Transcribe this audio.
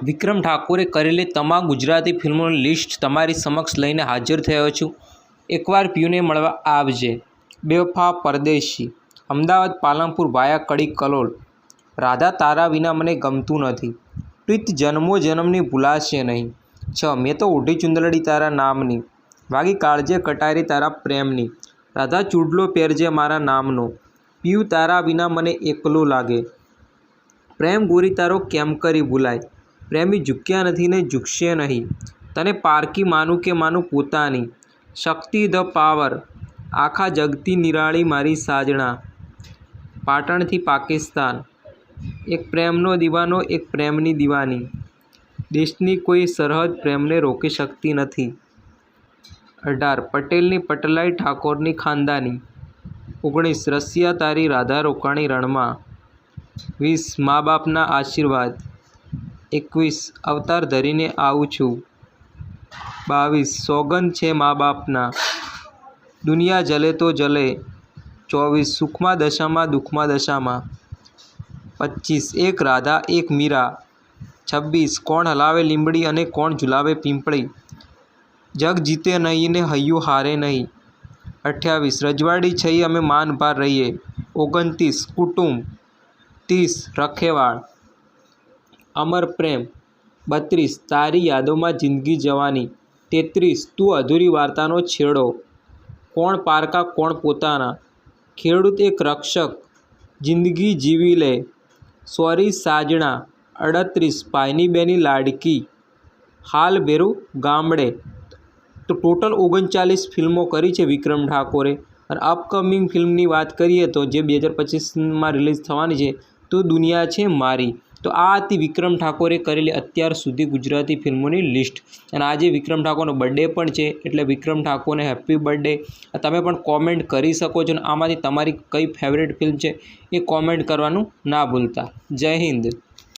વિક્રમ ઠાકોરે કરેલી તમામ ગુજરાતી ફિલ્મોની લિસ્ટ તમારી સમક્ષ લઈને હાજર થયો છું. એકવાર પીયુને મળવા આવજે. બેવફા, પરદેશી, અમદાવાદ પાલનપુર વાયા કડી કલોલ. રાધા તારા વિના મને ગમતું નથી. પ્રીત જન્મો જન્મની ભૂલાશે નહીં. મેં તો ઓઢી ચુંદડી તારા નામની, વાગી કાળજે કટારી તારા પ્રેમની. રાધા ચૂડલો પહેરજે મારા નામનો, પીયું તારા વિના મને એકલો લાગે. પ્રેમ ગોરી તારો કેમ કરી ભૂલાય, પ્રેમી ઝૂક્યા નથી ને ઝૂકશે નહીં. તને પારકી માનું કે માનું પોતાની, શક્તિ ધ પાવર, આખા જગતી નિરાળી મારી સાજણા. પાટણથી પાકિસ્તાન. એક પ્રેમનો દીવાનો, એક પ્રેમની દીવાની. દેશની કોઈ સરહદ પ્રેમને રોકી શકતી નથી. 18 પટેલની પટલાઈ ઠાકોરની ખાનદાની. 19 રસિયા તારી રાધા રોકાણી રણમાં. 20 મા બાપના આશીર્વાદ. 21 અવતાર ધરીને આવું છું. 22 સોગંદ છે મા બાપના, દુનિયા જલે તો જલે. 24 સુખમાં દશામાં દુઃખમાં દશામાં. 25 એક રાધા એક મીરા. 26 કોણ હલાવે લીંબડી અને કોણ ઝુલાવે પીંપળી. જગ જીતે નહીં ને હૈયું હારે નહીં. 28 રજવાડી છઈ અમે માનભાર રહીએ. 29 કુટુંબ. 30 રખેવાળ. અમર પ્રેમ. 32 તારી યાદોમાં જિંદગી જવાની. 33 તું અધૂરી વાર્તાનો છેડો. કોણ પારકા કોણ પોતાના. ખેડૂત એક રક્ષક, જિંદગી જીવી લે. સોરી સાજણા. 38 ભાઈની બેની લાડકી. હાલ ભેરું ગામડે. તો ટોટલ 39 ફિલ્મો કરી છે વિક્રમ ઠાકોરે. અને અપકમિંગ ફિલ્મની વાત કરીએ તો જે 2025માં રિલીઝ થવાની છે તો દુનિયા છે મારી. તો આ હતી વિક્રમ ઠાકોરે કરેલી અત્યાર સુધી ગુજરાતી ફિલ્મોની લિસ્ટ. અને આજે વિક્રમ ઠાકોરનો બર્થડે પણ છે, એટલે વિક્રમ ઠાકોરને હેપી બર્થડે. તમે પણ કોમેન્ટ કરી શકો છો અને આમાંથી તમારી કઈ ફેવરેટ ફિલ્મ છે એ કોમેન્ટ કરવાનું ના ભૂલતા. જય હિન્દ.